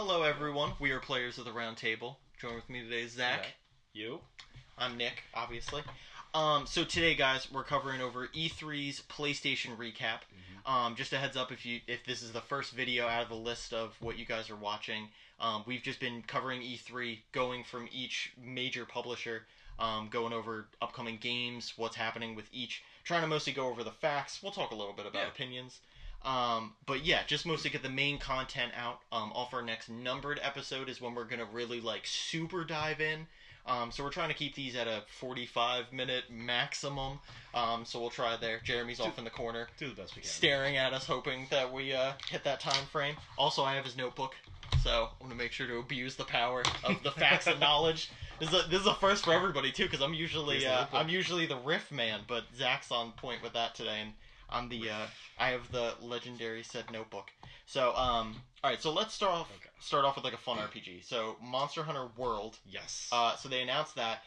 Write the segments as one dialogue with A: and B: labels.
A: Hello, everyone. We are Players of the Round Table. Join with me today is Zach.
B: You.
A: I'm Nick, obviously. So today, guys, we're covering over E3's PlayStation Recap. Just a heads up, if this is the first video out of the list of what you guys are watching, we've just been covering E3, going from each major publisher, going over upcoming games, what's happening with each, trying to mostly go over the facts. We'll talk a little bit about opinions. But yeah, just mostly get the main content out. Off our next numbered episode is when we're gonna really super dive in. So we're trying to keep these at a 45-minute maximum. So we'll try there. Jeremy's off in the corner,
B: Do the best we can.
A: staring at us, hoping that we hit that time frame. Also, I have his notebook, so I'm gonna make sure to abuse the power of the facts and knowledge. This is a first for everybody too, because I'm usually the riff man, but Zach's on point with that today, and I'm I have the legendary said notebook. So all right, so let's start off with a fun RPG. So Monster Hunter World.
B: Yes.
A: So they announced that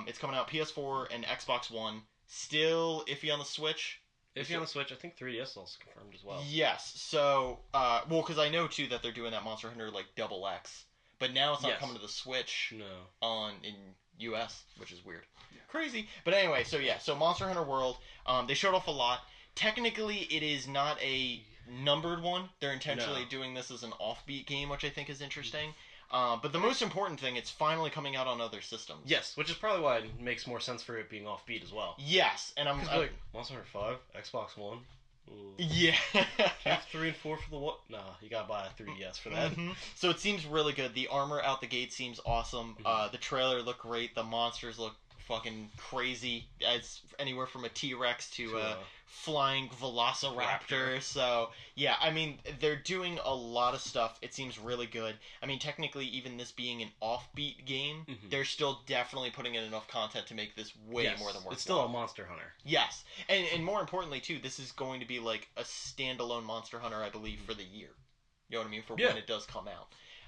A: it's coming out PS4 and Xbox One. Still iffy on the Switch.
B: Iffy on the Switch. I think 3DS is also confirmed as well.
A: Yes. So because I know too that they're doing that Monster Hunter Double X, but now it's not coming to the Switch.
B: No.
A: In US, which is weird. Yeah. Crazy. But anyway, so Monster Hunter World. They showed off a lot. Technically, it is not a numbered one. They're intentionally doing this as an offbeat game, which I think is interesting. But the most important thing, it's finally coming out on other systems.
B: Yes, which is probably why it makes more sense for it being offbeat as well.
A: Yes, and I'm
B: like Monster Hunter 5, Xbox One. Ooh.
A: Yeah.
B: You have 3 and 4 for the what? Nah, you gotta buy a 3DS for that.
A: So it seems really good. The armor out the gate seems awesome. The trailer looked great. The monsters look fucking crazy. It's anywhere from a T-Rex to a flying velociraptor. So yeah, I mean, they're doing a lot of stuff. It seems really good. I mean, technically, even this being an offbeat game, they're still definitely putting in enough content to make this way more than worthwhile.
B: It's still a Monster Hunter.
A: Yes, and more importantly too, this is going to be like a standalone Monster Hunter, I believe, for the year. You know what I mean? For when it does come out.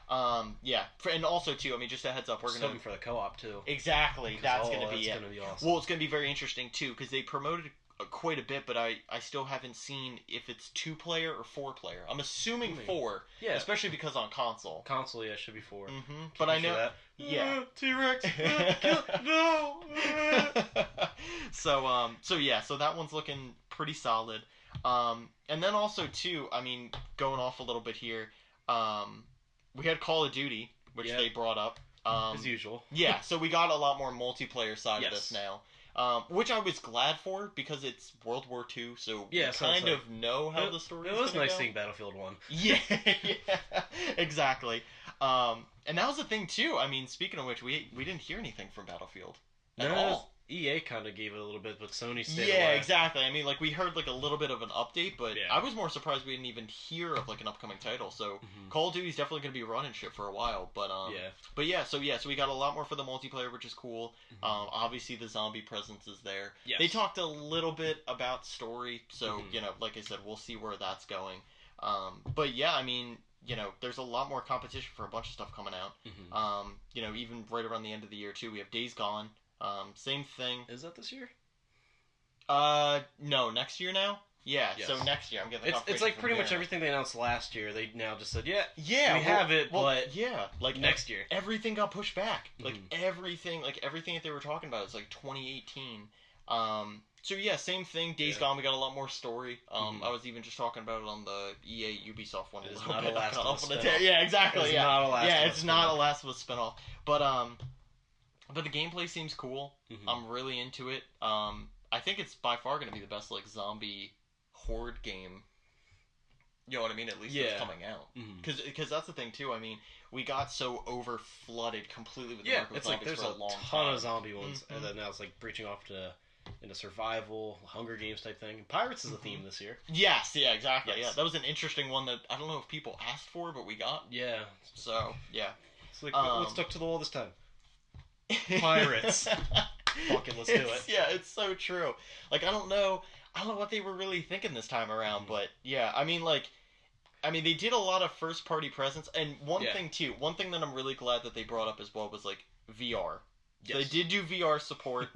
A: And also too, I mean, just a heads up, we're gonna
B: for the co-op too.
A: Exactly, that's gonna be it.
B: Gonna be awesome.
A: Well, it's gonna be very interesting too, because they promoted quite a bit, but I still haven't seen if it's 2-player or 4-player. I'm assuming 4, especially because on console.
B: Console, yeah, should be 4.
A: But I know,
B: T-Rex,
A: no. So that one's looking pretty solid. And then also too, I mean, going off a little bit here, we had Call of Duty, which they brought up.
B: As usual.
A: Yeah, so we got a lot more multiplayer side of this now. Which I was glad for, because it's World War II, so we kind of know how the story is.
B: It was nice seeing Battlefield 1.
A: Yeah, exactly. And that was the thing, too. I mean, speaking of which, we didn't hear anything from Battlefield at all.
B: EA kind of gave it a little bit, but Sony stayed
A: away. Exactly. I mean, we heard a little bit of an update, but
B: Yeah.
A: I was more surprised we didn't even hear of an upcoming title. So Call of Duty's definitely going to be running shit for a while. But so we got a lot more for the multiplayer, which is cool. Obviously the zombie presence is there.
B: Yes.
A: They talked a little bit about story, so like I said, we'll see where that's going. But yeah, I mean, there's a lot more competition for a bunch of stuff coming out. Even right around the end of the year too, we have Days Gone. Same thing.
B: Is that this year?
A: No, next year now? Yeah, so next year. I'm getting the confirmation.
B: It's pretty much everything they announced last year. They now just said, we
A: have
B: it, but
A: next
B: year.
A: Everything got pushed back. Everything that they were talking about is 2018. So yeah, same thing. Days Gone, we got a lot more story. I was even just talking about it on the EA Ubisoft one.
B: It's not a Last of Us spinoff.
A: Yeah, exactly.
B: It's not a Last of Us
A: it's not a Last of Us spinoff. But the gameplay seems cool. I'm really into it. I think it's by far going to be the best zombie horde game. You know what I mean? At least it's coming out. Because that's the thing too. I mean, we got so over flooded completely with the market with zombies
B: there's
A: for a long time.
B: Ton of zombie ones, and then now it's breaching off into survival, Hunger Games type thing. Pirates is the theme this year.
A: Yes, yeah, exactly. Yes. Yeah, that was an interesting one that I don't know if people asked for, but we got.
B: Yeah.
A: So yeah,
B: it's let's stuck to the wall this time. Pirates. Fucking let's do it.
A: Yeah, it's so true. I don't know what they were really thinking this time around, but yeah, I mean, they did a lot of first party presence, and one thing that I'm really glad that they brought up as well was VR. Yes. So they did do VR support.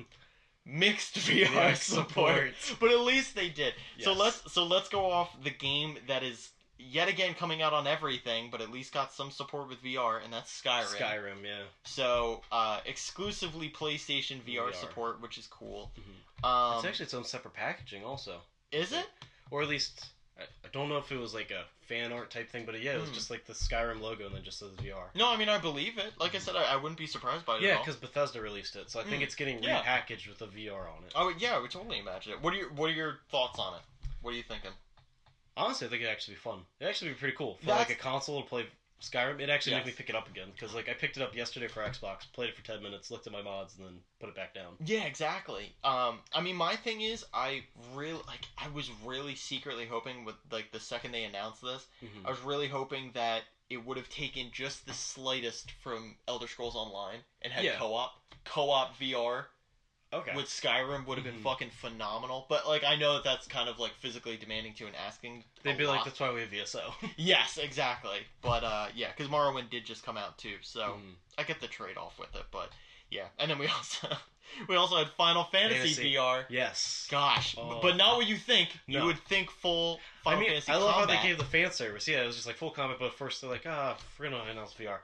A: Mixed VR support, but at least they did. Yes. So let's go off the game that is yet again coming out on everything, but at least got some support with VR, and that's Skyrim.
B: Skyrim, yeah.
A: So, exclusively PlayStation VR support, which is cool.
B: It's actually its own separate packaging, also.
A: Is it?
B: Or at least, I don't know if it was like a fan art type thing, but yeah, it was just like the Skyrim logo and then just says VR.
A: No, I mean, I believe it. Like I said, I wouldn't be surprised by it at all.
B: Yeah, because Bethesda released it, so I think it's getting repackaged with the VR on it.
A: Oh, yeah, I would totally imagine it. What are your thoughts on it? What are you thinking?
B: Honestly, I think it'd actually be fun. It'd actually be pretty cool. For like a console to play Skyrim, it'd actually make me pick it up again. Because like I picked it up yesterday for Xbox, played it for 10 minutes, looked at my mods, and then put it back down.
A: Yeah, exactly. I mean, my thing is, I was really secretly hoping with like the second they announced this, I was really hoping that it would have taken just the slightest from Elder Scrolls Online and had co-op VR.
B: Okay.
A: With Skyrim would have been fucking phenomenal, but like I know that's kind of like physically demanding to and asking.
B: They'd be like, that's why we have VSO.
A: Yes, exactly. But yeah, because Morrowind did just come out too, so I get the trade off with it. But yeah, and then we also had Final Fantasy VR.
B: Yes.
A: Gosh, but not what you think.
B: No.
A: You would think full Final Fantasy.
B: I love
A: combat.
B: how they gave the fan service. Yeah, it was just like full combat, but first they're like, we're gonna announce VR.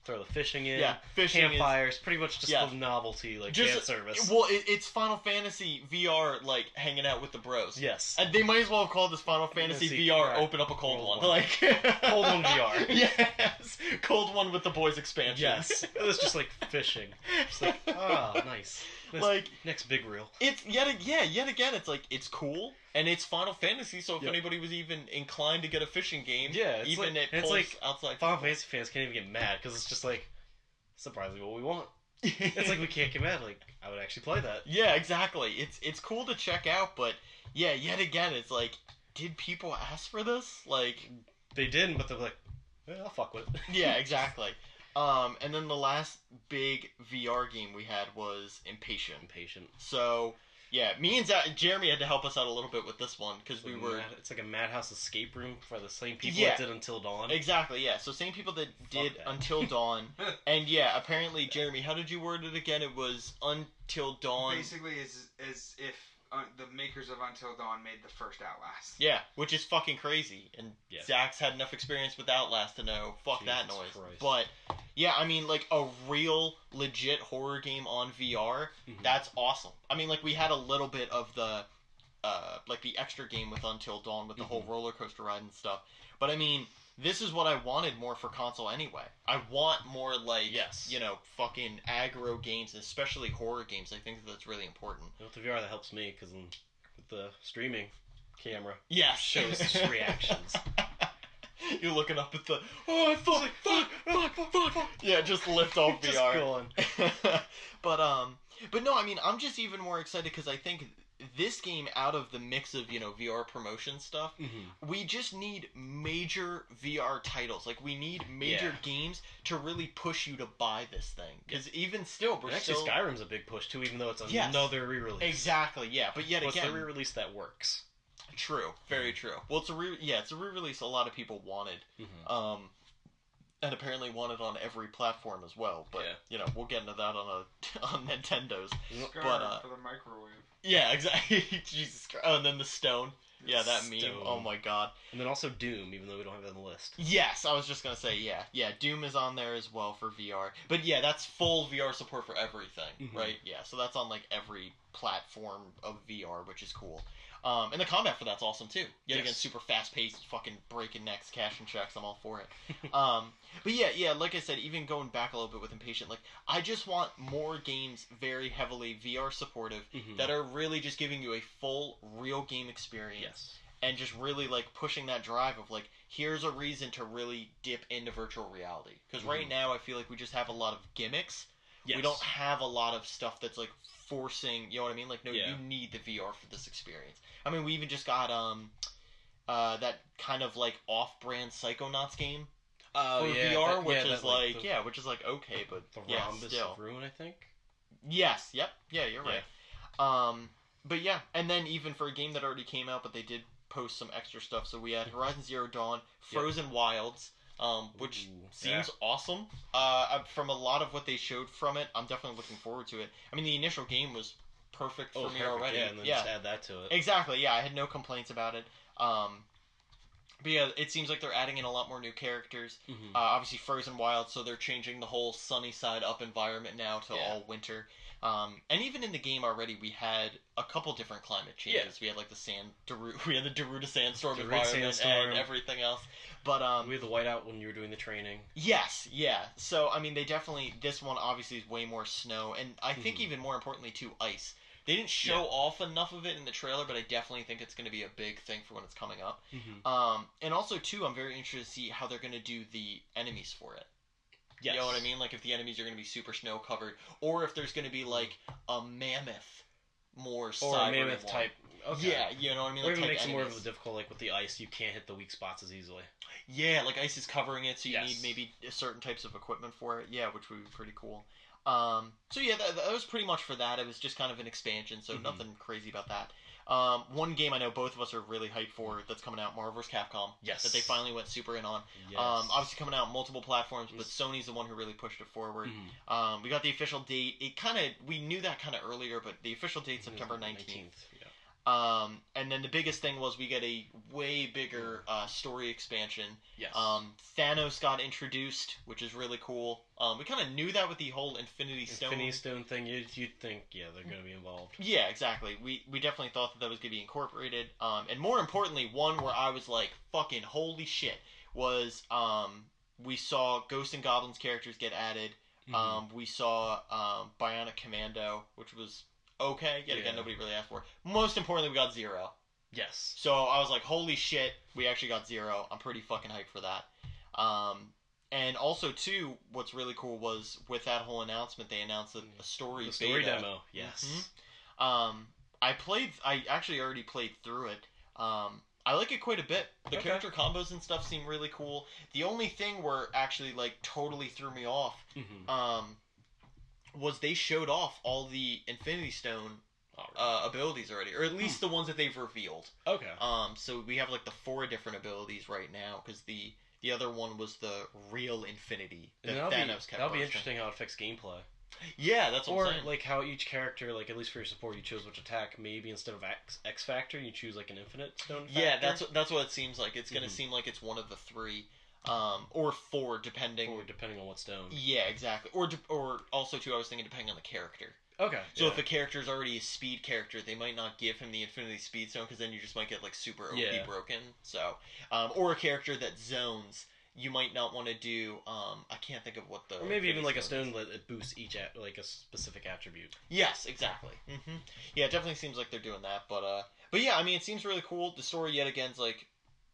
B: Throw the fishing in. Yeah, fishing campfires, pretty much just the novelty, like fan service.
A: Well, it's Final Fantasy VR, like hanging out with the bros.
B: Yes,
A: and they might as well have called this Final Fantasy VR. Open up a cold one, like
B: cold one VR.
A: Yes, cold one with the boys expansion.
B: Yes, it was just like fishing. Just like nice. Like next big reel.
A: It's yet again. It's like it's cool. And it's Final Fantasy, so if anybody was even inclined to get a fishing game, it's like outside.
B: Final Fantasy fans can't even get mad because it's just like surprisingly what we want. It's like we can't get mad. Like I would actually play that.
A: Yeah, exactly. It's cool to check out, but yeah, yet again, it's like, did people ask for this? Like
B: they didn't, but they're like, I'll fuck with it.
A: Yeah, exactly. And then the last big VR game we had was Impatient. So. Yeah, me and Jeremy had to help us out a little bit with this one because
B: it's like a madhouse escape room for the same people that did Until Dawn.
A: Exactly, yeah. So same people that did Until Dawn, and yeah, apparently, Jeremy, how did you word it again? It was Until Dawn.
C: Basically, as if the makers of Until Dawn made the first Outlast.
A: Yeah, which is fucking crazy, and Zach's had enough experience with Outlast to know fuck Jesus that noise.
B: Christ.
A: But yeah, I mean, like a real legit horror game on VR, that's awesome. I mean, like we had a little bit of the like the extra game with Until Dawn with the whole roller coaster ride and stuff. But I mean, this is what I wanted more for console anyway. I want more like fucking aggro games, especially horror games. I think that's really important.
B: With the VR, that helps me because with the streaming camera,
A: shows
B: just reactions.
A: You're looking up at the fuck. Yeah, just lift off
B: just
A: VR.
B: Going.
A: But no, I mean, I'm just even more excited because I think this game, out of the mix of VR promotion stuff, we just need major VR titles. Like we need major games to really push you to buy this thing. Because even still,
B: Skyrim's a big push too, even though it's another re-release.
A: Exactly, yeah. But yet again,
B: it's the re-release that works.
A: True, very true. Well, it's a re-release a lot of people wanted, and apparently wanted on every platform as well. But we'll get into that on Nintendo's.
C: For the microwave.
A: Yeah, exactly. Jesus Christ. Oh, and then the stone. Yeah, that meme. Oh my god.
B: And then also Doom, even though we don't have it on the list.
A: Yes, I was just gonna say yeah. Doom is on there as well for VR, but yeah, that's full VR support for everything, right? Yeah, so that's on like every platform of VR, which is cool. And the combat for that's awesome too. Yet again, super fast paced, fucking breaking necks, cashing checks. I'm all for it. But yeah, like I said, even going back a little bit with Impatient, like I just want more games very heavily VR supportive that are really just giving you a full real game experience.
B: Yes.
A: And just really like pushing that drive of like, here's a reason to really dip into virtual reality. Because right now I feel like we just have a lot of gimmicks. Yes. We don't have a lot of stuff that's like forcing, you know what I mean? Like, no, you need the VR for this experience. I mean, we even just got that kind of like off-brand Psychonauts game for VR, which is like okay, but
B: the Rhombus of Ruin, I think.
A: Yes, yep, yeah, you're right. But yeah, and then even for a game that already came out, but they did post some extra stuff. So we had Horizon Zero Dawn, Frozen Wilds, which seems awesome. From a lot of what they showed from it, I'm definitely looking forward to it. I mean, the initial game was perfect for me already.
B: Yeah, and then just add that to it.
A: Exactly, yeah, I had no complaints about it. But yeah, it seems like they're adding in a lot more new characters.
B: Mm-hmm.
A: Obviously, Frozen Wild, so they're changing the whole sunny side up environment now to all winter. And even in the game already, we had a couple different climate changes.
B: Yeah.
A: We had like we had the Daruda sandstorm environment and everything else. But
B: we had the whiteout when you were doing the training.
A: Yes, yeah. So I mean, they definitely, this one obviously is way more snow, and I think even more importantly too, ice. They didn't show off enough of it in the trailer, but I definitely think it's going to be a big thing for when it's coming up. And also too, I'm very interested to see how they're going to do the enemies for it. Yes. You know what I mean? Like if the enemies are going to be super snow covered, or if there's going to be like a mammoth, more
B: or a mammoth one. Type. Okay.
A: Yeah, you know what I mean.
B: Or
A: like
B: even makes it more of a difficult, like with the ice, you can't hit the weak spots as easily.
A: Yeah, like ice is covering it, so you need maybe certain types of equipment for it. Yeah, which would be pretty cool. So yeah, that was pretty much for that. It was just kind of an expansion, so nothing crazy about that. One game I know both of us are really hyped for that's coming out, Marvel vs. Capcom.
B: Yes.
A: That they finally went super in on.
B: Yes.
A: Obviously coming out on multiple platforms, but Sony's the one who really pushed it forward. We got the official date. We knew that kind of earlier, but the official date September 19th. And then the biggest thing was we get a way bigger story expansion.
B: Yes.
A: Thanos got introduced, which is really cool. We kind of knew that with the whole Infinity Stone
B: thing. You'd think, they're going to be involved.
A: Yeah, exactly. We definitely thought that was going to be incorporated. And more importantly, one where I was like, fucking holy shit, was we saw Ghosts and Goblins characters get added. We saw Bionic Commando, which was okay. Yet again, nobody really asked for it. Most importantly, we got Zero.
B: Yes.
A: So I was like, holy shit, we actually got Zero. I'm pretty fucking hyped for that. And also, too, what's really cool was with that whole announcement, they announced a story beta.
B: The story demo, yes.
A: I actually already played through it. I like it quite a bit. The character combos and stuff seem really cool. The only thing where actually, like, totally threw me off, was they showed off all the Infinity Stone abilities already, or at least the ones that they've revealed.
B: Okay.
A: So we have like the 4 different abilities right now, because the other one was the real Infinity.
B: That'll be interesting how it affects gameplay.
A: Yeah, that's what I'm saying.
B: Or like how each character, like at least for your support, you chose which attack. Maybe instead of X Factor, you choose like an Infinite Stone factor.
A: Yeah, that's what it seems like. It's gonna seem like it's one of the 3. Or 4, depending
B: on what stone.
A: Yeah, exactly. Or also too, I was thinking depending on the character.
B: Okay.
A: So if a character is already a speed character, they might not give him the Infinity Speed Stone, because then you just might get like super OP broken. So, or a character that zones, you might not want to do. I can't think of what the.
B: Or maybe even like a stone that it boosts each like a specific attribute.
A: Yes, exactly. Yeah, it definitely seems like they're doing that, but yeah, I mean, it seems really cool. The story yet again's like,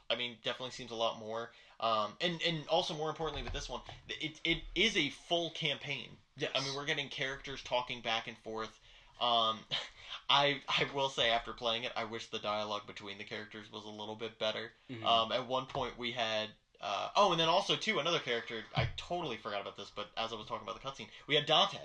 A: I mean, definitely seems a lot more. And also more importantly with this one, it is a full campaign.
B: Yes.
A: I mean, we're getting characters talking back and forth. I will say after playing it, I wish the dialogue between the characters was a little bit better. At one point we had, and then also too, another character, I totally forgot about this, but as I was talking about the cutscene, we had Dante.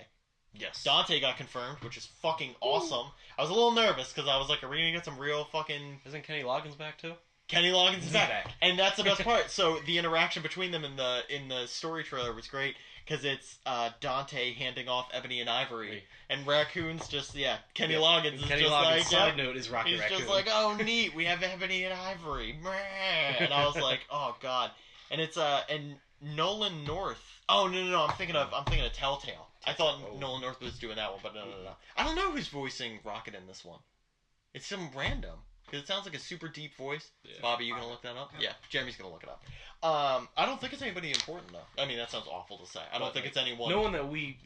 B: Yes.
A: Dante got confirmed, which is fucking awesome. I was a little nervous, because I was like, are we gonna get some real fucking...
B: Isn't Kenny Loggins back too?
A: Kenny Loggins is back, and that's the best part. So the interaction between them in the story trailer was great, because it's Dante handing off Ebony and Ivory, and Raccoon's just Kenny Loggins is
B: Kenny
A: just
B: Loggins,
A: like
B: side note is Rocky
A: he's
B: Raccoon.
A: just like, oh neat, we have Ebony and Ivory, and I was like, oh god, and it's and Nolan North. Oh no, I'm thinking of Telltale. I thought Nolan North was doing that one, but no. I don't know who's voicing Rocket in this one. It's some random. Because it sounds like a super deep voice. Yeah. Bobby, you gonna look that up? Yeah, Jeremy's gonna look it up. I don't think it's anybody important though. I mean, that sounds awful to say. I don't think it's anyone.
B: No one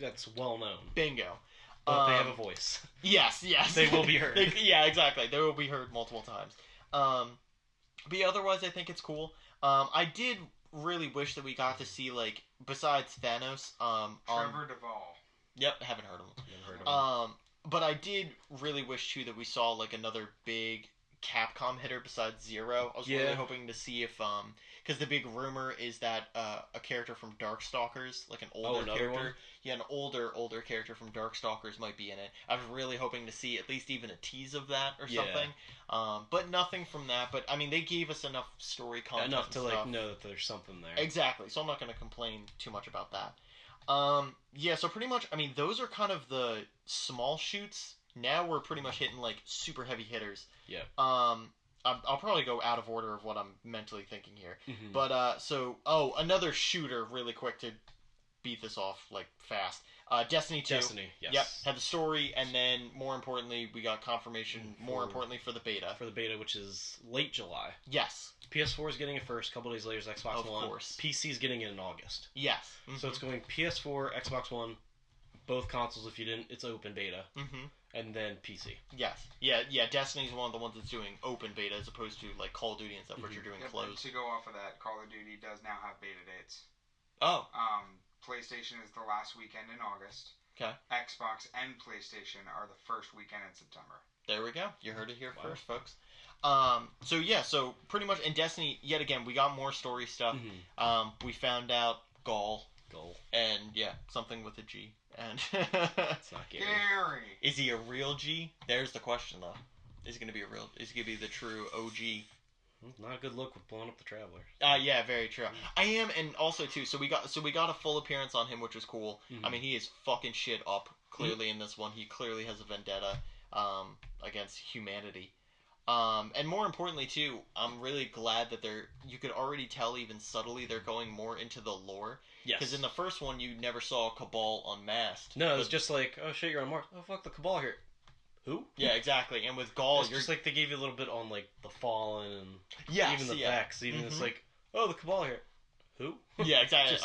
B: that's well known.
A: Bingo.
B: But they have a voice.
A: Yes.
B: They will be heard.
A: Yeah, exactly. They will be heard multiple times. But yeah, otherwise I think it's cool. I did really wish that we got to see, like, besides Thanos,
C: Trevor Duvall.
A: Yep, haven't heard of him. But I did really wish too that we saw like another big Capcom hitter besides Zero. I was really hoping to see if because the big rumor is that a character from Darkstalkers, like an older character, an older character from Darkstalkers might be in it. I was really hoping to see at least even a tease of that or something. But nothing from that. But I mean, they gave us enough story content,
B: enough to
A: and stuff.
B: Like know that there's something there.
A: Exactly. So I'm not going to complain too much about that. So pretty much, I mean, those are kind of the small shoots. Now we're pretty much hitting, like, super heavy hitters.
B: Yeah.
A: I'll probably go out of order of what I'm mentally thinking here.
B: Mm-hmm.
A: But another shooter, really quick to beat this off like fast. Destiny 2.
B: Destiny, yes.
A: Yep, had the story, and then more importantly, we got confirmation. More importantly, for the beta.
B: For the beta, which is late July.
A: Yes.
B: PS4 is getting it first. A couple days later is Xbox One.
A: Of course.
B: PC is getting it in August.
A: Yes. Mm-hmm.
B: So it's going PS4, Xbox One, both consoles. If you didn't, it's open beta.
A: Mm-hmm.
B: And then PC.
A: Yes. Yeah. Destiny's one of the ones that's doing open beta as opposed to like Call of Duty and stuff, which are doing closed.
C: To go off of that, Call of Duty does now have beta dates.
A: Oh.
C: PlayStation is the last weekend in August.
A: Okay.
C: Xbox and PlayStation are the first weekend in September.
A: There we go. You heard it here first, folks. So pretty much in Destiny, yet again, we got more story stuff.
B: Mm-hmm.
A: We found out Gaul.
B: Goal.
A: And something with a G. And
B: it's not Gary.
A: Is he a real G? There's the question, though. Is he gonna be the true OG?
B: Not a good look with blowing up the Traveler.
A: Yeah, very true. I am, and also too. So we got a full appearance on him, which was cool.
B: Mm-hmm.
A: I mean, he is fucking shit up clearly in this one. He clearly has a vendetta against humanity. And more importantly too, I'm really glad that you could already tell even subtly they're going more into the lore.
B: Yes.
A: Because in the first one you never saw Cabal unmasked.
B: No, it was just like, oh shit, you're on Mars. Oh fuck, the Cabal here. Who?
A: Yeah, exactly. And with Gaul,
B: it's just like they gave you a little bit on like the Fallen and even the
A: yeah.
B: Vex. Even it's like, oh, the Cabal here. Who?
A: Yeah, exactly.
B: Just...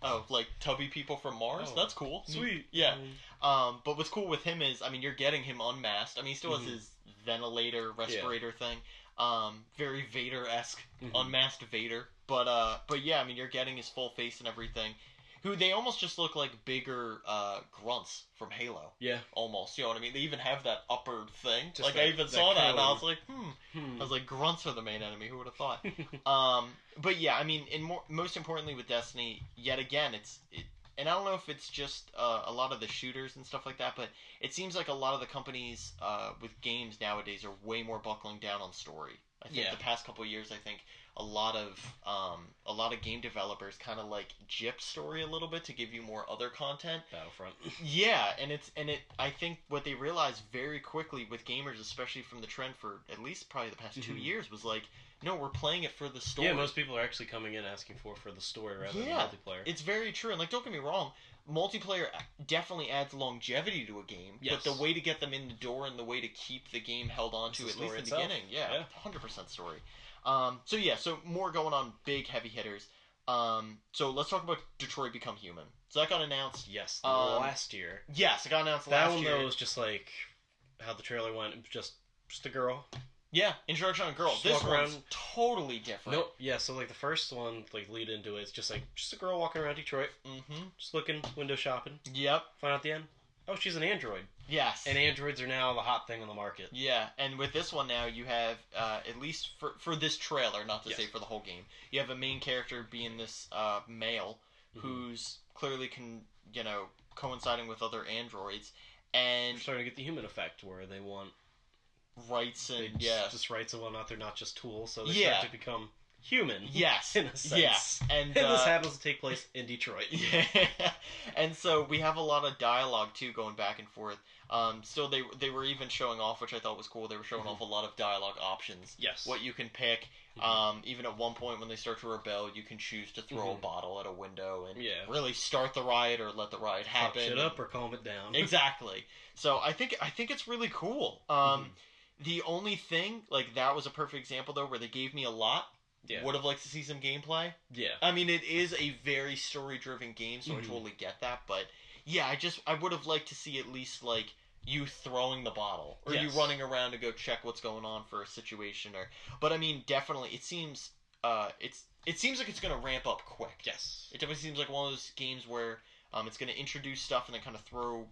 A: Oh, like tubby people from Mars?
B: Oh,
A: that's cool.
B: Sweet.
A: Yeah. But what's cool with him is, I mean, you're getting him unmasked. I mean, he still has his ventilator, respirator thing. Very Vader-esque, unmasked Vader. But yeah, I mean, you're getting his full face and everything. Who they almost just look like bigger grunts from Halo.
B: Yeah.
A: Almost. You know what I mean? They even have that upper thing.
B: Just
A: like, I even saw that, and I was like,
B: I
A: was like, grunts are the main enemy. Who would have thought? But yeah, I mean, most importantly with Destiny, yet again, and I don't know if it's just a lot of the shooters and stuff like that, but it seems like a lot of the companies with games nowadays are way more buckling down on story. I think the past couple of years, I think a lot of game developers kind of like gypped story a little bit to give you more other content.
B: Battlefront.
A: Yeah, and I think what they realized very quickly with gamers, especially from the trend for at least probably the past 2 years, was like, no, we're playing it for the story.
B: Yeah, most people are actually coming in asking for the story rather than multiplayer.
A: It's very true. And like, don't get me wrong, multiplayer definitely adds longevity to a game.
B: Yes.
A: But the way to get them in the door and the way to keep the game held on to, at least in the beginning, 100% story. So more going on big heavy hitters. So let's talk about Detroit Become Human. So that got announced.
B: Yes, last year.
A: Yes, it got announced
B: last
A: year.
B: That one though was just like how the trailer went. It was just a girl.
A: Yeah, introduction on a girl. This one's totally different.
B: Nope. Yeah, so like the first one, like lead into it, it's just a girl walking around Detroit, just looking, window shopping.
A: Yep.
B: Find out at the end, oh, she's an android.
A: Yes.
B: And androids are now the hot thing on the market.
A: Yeah, and with this one now, you have, at least for this trailer, not to say for the whole game, you have a main character being this male who's clearly coinciding with other androids, and
B: they're starting to get the human effect where they want
A: rights and
B: just rights and whatnot. They're not just tools, so they start to become human.
A: Yes,
B: in a sense.
A: Yes, and
B: this happens to take place in Detroit.
A: Yeah, and so we have a lot of dialogue too, going back and forth. So they were even showing off, which I thought was cool. They were showing off a lot of dialogue options.
B: Yes,
A: what you can pick. Even at one point when they start to rebel, you can choose to throw a bottle at a window and really start the riot or let the riot happen.
B: Fuck shit up or calm it down.
A: Exactly. So I think it's really cool. The only thing, like, that was a perfect example though, where they gave me a lot. Yeah. Would have liked to see some gameplay. Yeah. I mean, it is a very story-driven game, so I totally get that. But yeah, I would have liked to see at least like you throwing the bottle or you running around to go check what's going on for a situation. But I mean, definitely, it seems it seems like it's going to ramp up quick. Yes. It definitely seems like one of those games where it's going to introduce stuff and then kind of throw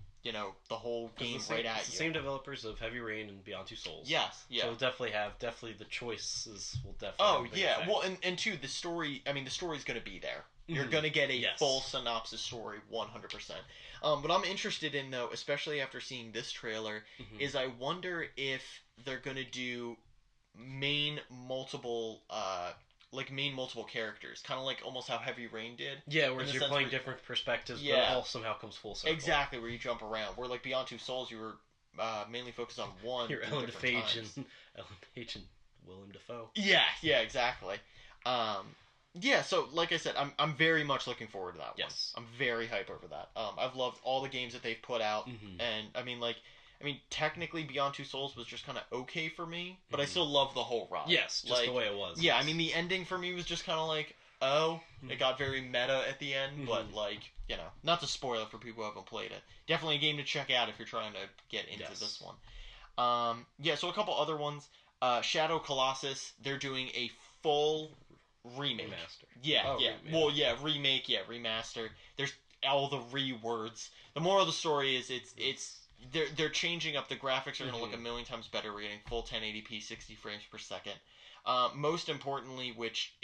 A: the whole game right at you.
B: It's the same developers of Heavy Rain and Beyond Two Souls.
A: Yes, yeah.
B: So definitely the choices will definitely.
A: Oh yeah, well, and two, the story. I mean, the story's going to be there. You're going to get a full synopsis story, 100%. What I'm interested in though, especially after seeing this trailer, is I wonder if they're going to do main multiple characters, kind of like almost how Heavy Rain did.
B: Yeah, whereas you're playing different perspectives, but it all somehow comes full circle.
A: Exactly, where you jump around. Where like Beyond Two Souls, you were mainly focused on one.
B: You're Ellen Page and Willem Dafoe.
A: Yeah, exactly. Yeah, so like I said, I'm very much looking forward to that one.
B: Yes.
A: I'm very hype over that. I've loved all the games that they've put out, and I mean, technically Beyond Two Souls was just kind of okay for me, but I still love the whole ride.
B: Yes, just the way it was.
A: Yeah, I mean, the ending for me was just kind of like, it got very meta at the end, but not to spoil it for people who haven't played it. Definitely a game to check out if you're trying to get into this one. So a couple other ones. Shadow Colossus, they're doing a full remake.
B: Remaster.
A: Remake. Well, remake, remaster. There's all the re-words. The moral of the story is they're changing up. The graphics are going to look a million times better. We're getting full 1080p, 60 frames per second. Most importantly, which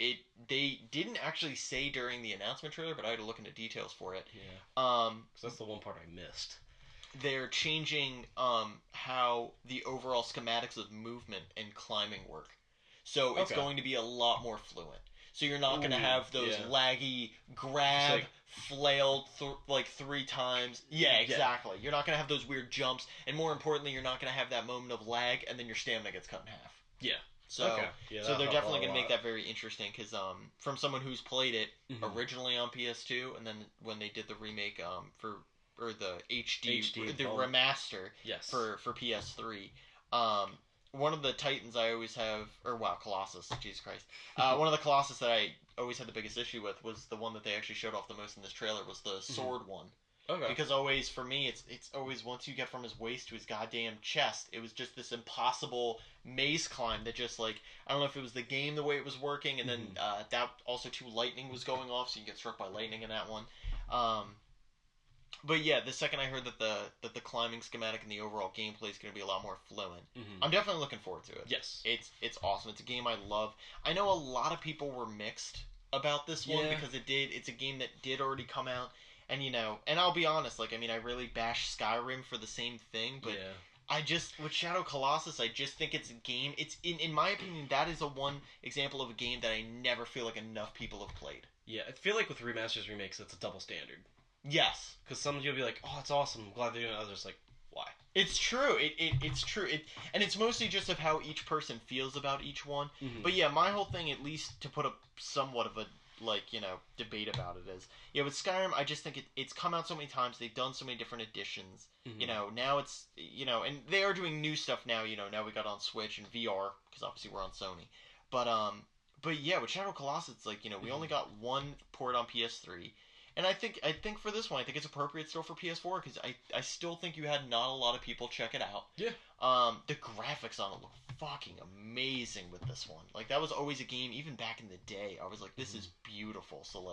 A: they didn't actually say during the announcement trailer, but I had to look into details for it.
B: Yeah. Because that's the one part I missed.
A: They're changing how the overall schematics of movement and climbing work. So it's going to be a lot more fluent. So you're not going to have those laggy grab, flailed 3 times. Yeah, exactly. You're not going to have those weird jumps, and more importantly, you're not going to have that moment of lag, and then your stamina gets cut in half.
B: Yeah.
A: So they're definitely going to make that very interesting, because from someone who's played it originally on PS2, and then when they did the remake or the HD the remaster for PS3, one of the Titans I always have, Colossus, Jesus Christ. One of the Colossus that I always had the biggest issue with was the one that they actually showed off the most in this trailer, was the sword one. Okay. Because always, for me, it's always once you get from his waist to his goddamn chest, it was just this impossible maze climb that just, I don't know if it was the game the way it was working, and then that also too, lightning was going off, so you get struck by lightning in that one. But yeah, the second I heard that the climbing schematic and the overall gameplay is going to be a lot more fluent, I'm definitely looking forward to it.
B: Yes.
A: It's awesome. It's a game I love. I know a lot of people were mixed about this one because it's a game that did already come out, and and I'll be honest, I really bashed Skyrim for the same thing, but with Shadow Colossus, I just think it's a game. It's in my opinion, that is one example of a game that I never feel like enough people have played.
B: Yeah, I feel like with remasters, remakes, it's a double standard.
A: Yes.
B: Because some you'll be like, oh, it's awesome, I'm glad they're doing it. Others like, why?
A: It's true. It's true. And it's mostly just of how each person feels about each one. But yeah, my whole thing, at least to put up somewhat of a debate about it, is with Skyrim, I just think it's come out so many times. They've done so many different editions. Now it's and they are doing new stuff now. Now we got on Switch and VR because obviously we're on Sony. But yeah, with Shadow Colossus, it's we only got one port on PS3. And I think for this one, I think it's appropriate still for PS4, because I still think you had not a lot of people check it out. Yeah. The graphics on it look fucking amazing with this one. That was always a game, even back in the day, I was like, this is beautiful. So,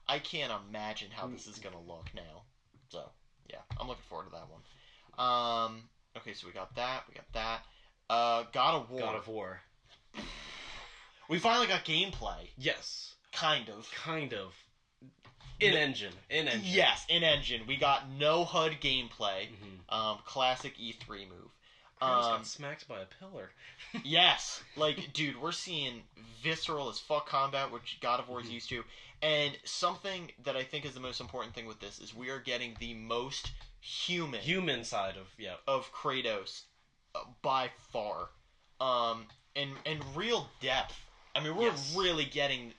A: I can't imagine how this is going to look now. So, yeah, I'm looking forward to that one. Okay, so we got that. God of War.
B: God of War.
A: We finally got gameplay.
B: Yes.
A: Kind of.
B: In-engine.
A: Yes, in-engine. We got no HUD gameplay. Classic E3 move.
B: Kratos got smacked by a pillar.
A: Yes. Dude, we're seeing visceral as fuck combat, which God of War is used to. And something that I think is the most important thing with this is we are getting the most human side of Kratos by far. And real depth. I mean, we're really getting,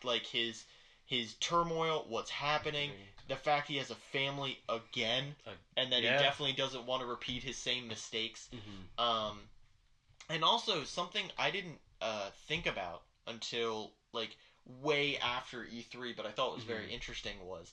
A: his turmoil, what's happening, the fact he has a family again, and that he definitely doesn't want to repeat his same mistakes. And also, something I didn't think about until, way after E3, but I thought was very interesting was,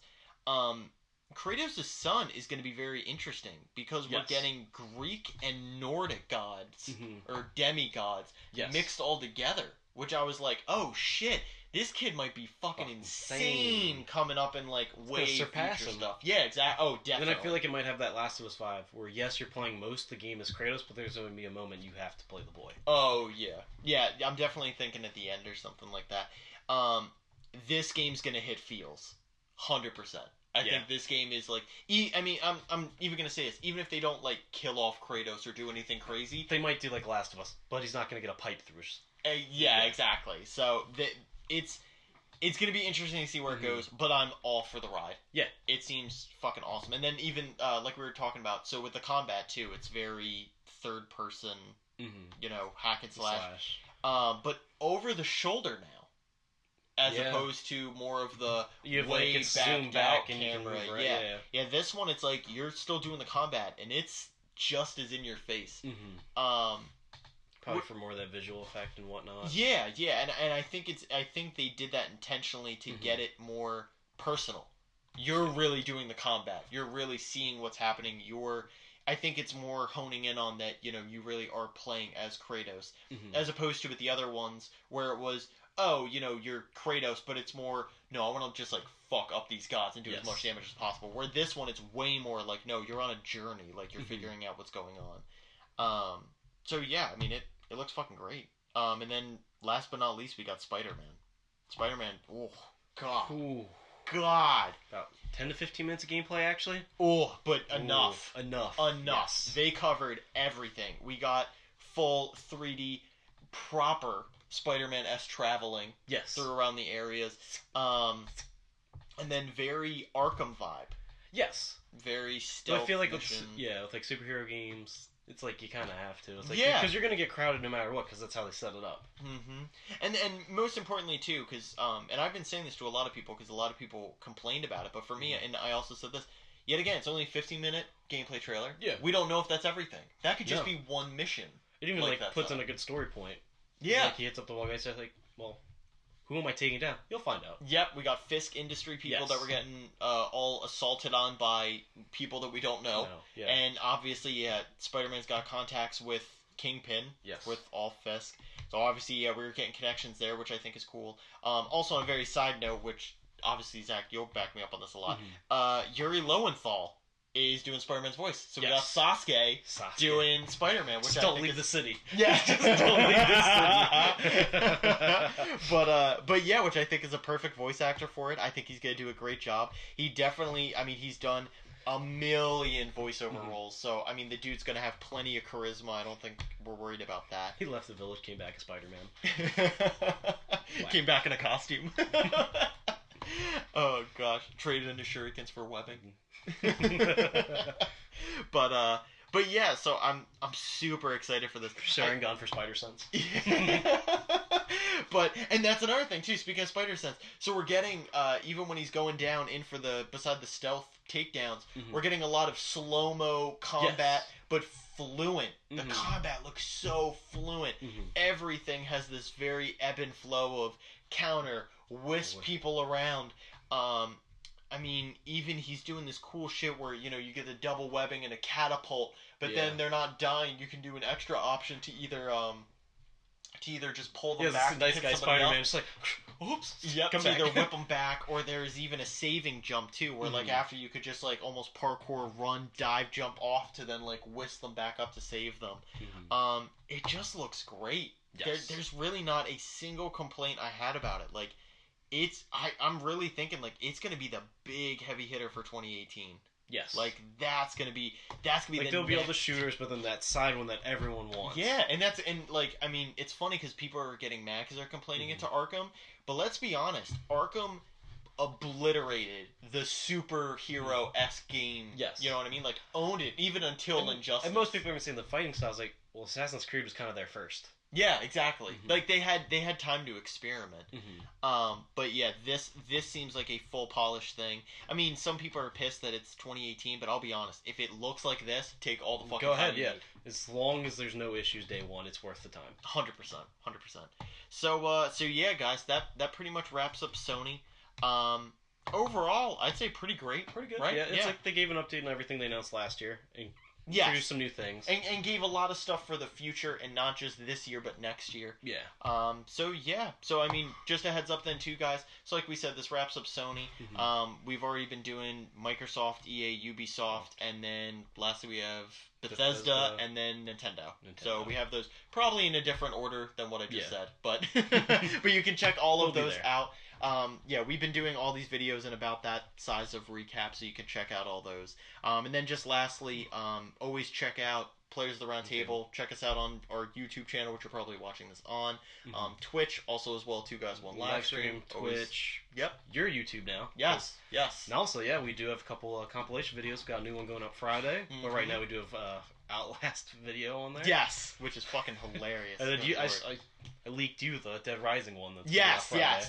A: Kratos' son is going to be very interesting, because we're getting Greek and Nordic gods, or demigods, mixed all together, which I was like, oh shit, this kid might be fucking insane coming up in, way future stuff. Yeah, exactly. Oh, definitely.
B: Then I feel like it might have that Last of Us 5, where yes, you're playing most of the game as Kratos, but there's going to be a moment you have to play the boy.
A: Oh, yeah. Yeah, I'm definitely thinking at the end or something like that. This game's going to hit feels. 100%. I think this game is, I'm even going to say this, even if they don't, kill off Kratos or do anything crazy.
B: They might do, Last of Us, but he's not going to get a pipe through.
A: Yeah, exactly. So, it's going to be interesting to see where it goes, but I'm all for the ride. Yeah. It seems fucking awesome. And then even, like we were talking about, so with the combat, too, it's very third-person, hack and slash. but over the shoulder now. As opposed to more of the way backed out camera. Yeah, this one, it's like you're still doing the combat, and it's just as in your face.
B: Probably for more of that visual effect and whatnot.
A: Yeah, and I think they did that intentionally to get it more personal. You're really doing the combat. You're really seeing what's happening. I think it's more honing in on that, you really are playing as Kratos, as opposed to with the other ones where it was, you're Kratos, but it's more, no, I want to just, like, fuck up these gods and do as much damage as possible. Where this one, it's way more like, no, you're on a journey. Like, you're figuring out what's going on. So, yeah, I mean, it looks fucking great. And then, last but not least, we got Spider-Man. Spider-Man, oh, God.
B: Ooh.
A: God.
B: About 10 to 15 minutes of gameplay, actually.
A: Oh, but enough.
B: Enough.
A: Yes. They covered everything. We got full 3D, proper Spider-Man-esque traveling through around the areas. And then very Arkham vibe.
B: Yes.
A: Very stealth.
B: But I feel like
A: with
B: like superhero games, it's like you kind of have to. It's like, because you're going to get crowded no matter what, because that's how they set it up.
A: And most importantly, too, because, and I've been saying this to a lot of people, because a lot of people complained about it, but for me, and I also said this, yet again, it's only a 15-minute gameplay trailer. Yeah. We don't know if that's everything. That could just be one mission.
B: It even, puts in a good story point.
A: Yeah.
B: Like, he hits up the wall guy, so like, well, who am I taking down? You'll find out.
A: Yep, we got Fisk Industry people that were getting all assaulted on by people that we don't know. And obviously, Spider-Man's got contacts with Kingpin, with all Fisk. So obviously, we were getting connections there, which I think is cool. Also, on a very side note, which obviously, Zach, you'll back me up on this a lot, Yuri Lowenthal is doing Spider-Man's voice. So we got Sasuke doing Spider-Man, which
B: don't leave the city.
A: Yeah, just don't leave the city. But yeah, which I think is a perfect voice actor for it. I think he's gonna do a great job. He definitely, I mean, he's done a million voiceover roles, so I mean, the dude's gonna have plenty of charisma. I don't think we're worried about that.
B: He left the village, came back as Spider-Man.
A: Came back in a costume. Oh gosh, traded into shurikens for webbing. But yeah, so I'm super excited for this.
B: Sharingan for Spider Sense.
A: And that's another thing too. Speaking of Spider Sense, so we're getting even when he's going down in for beside the stealth takedowns, we're getting a lot of slow-mo combat, but fluent. The combat looks so fluent. Everything has this very ebb and flow of counter, whisk people around. I mean, even he's doing this cool shit where, you get the double webbing and a catapult, but then they're not dying. You can do an extra option to either just pull them back.
B: Nice guy Spider-Man, just like, oops.
A: Yep, to either whip them back, or there's even a saving jump too, where like after you could just like almost parkour, run, dive, jump off to then like whisk them back up to save them. It just looks great. Yes. There's really not a single complaint I had about it. Like, I'm really thinking like it's gonna be the big heavy hitter for 2018.
B: Yes.
A: Like that's gonna be
B: like there'll be all the shooters, but then that side one that everyone wants.
A: Yeah, and I mean it's funny because people are getting mad because they're complaining into Arkham, but let's be honest, Arkham obliterated the superhero-esque game. Yes. You know what I mean? Like owned it even until Injustice.
B: And most people are saying the fighting styles like, well, Assassin's Creed was kind of there first.
A: Yeah, exactly. Like they had time to experiment. But yeah, this seems like a full polished thing. I mean, some people are pissed that it's 2018, but I'll be honest, if it looks like this, take all the fucking time.
B: Go ahead, yeah. As long as there's no issues day one, it's worth the time.
A: 100%. So yeah, guys, that pretty much wraps up Sony. Overall, I'd say pretty great.
B: Pretty good,
A: right?
B: Yeah, it's like they gave an update on everything they announced last year. Introduced some new things.
A: And gave a lot of stuff for the future, and not just this year, but next year.
B: Yeah.
A: So I mean, just a heads up then too, guys. So like we said, this wraps up Sony. We've already been doing Microsoft, EA, Ubisoft, and then lastly we have Bethesda, and then Nintendo. So we have those probably in a different order than what I just said, but but you can check all of those out. We've been doing all these videos in about that size of recap, so you can check out all those. And then just lastly, always check out Players of the Round Table. Check us out on our YouTube channel, which you're probably watching this on. Twitch, also as well, 2 Guys 1 live stream.
B: Twitch.
A: Yep.
B: Your YouTube now.
A: Yes.
B: And also, we do have a couple compilation videos. We've got a new one going up Friday. But right now we do have Outlast video on there.
A: Yes, which is fucking hilarious.
B: And then I leaked you the Dead Rising one. That's
A: Yes.
B: Friday.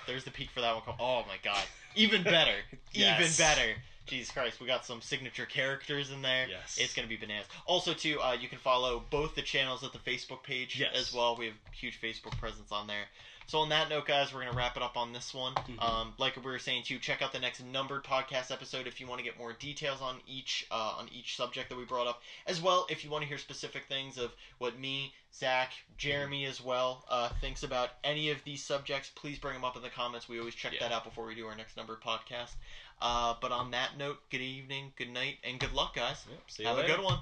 A: There's the peak for that one. Oh my god, even better, even better. Jesus Christ, we got some signature characters in there.
B: Yes.
A: It's going to be bananas. Also, too, you can follow both the channels at the Facebook page as well. We have huge Facebook presence on there. So on that note, guys, we're going to wrap it up on this one. Like we were saying, too, check out the next numbered podcast episode if you want to get more details on each subject that we brought up. As well, if you want to hear specific things of what me, Zach, Jeremy as well thinks about any of these subjects, please bring them up in the comments. We always check that out before we do our next numbered podcast. But on that note, good evening, good night, and good luck, guys.
B: Yep, see you
A: Have
B: later.
A: a good one.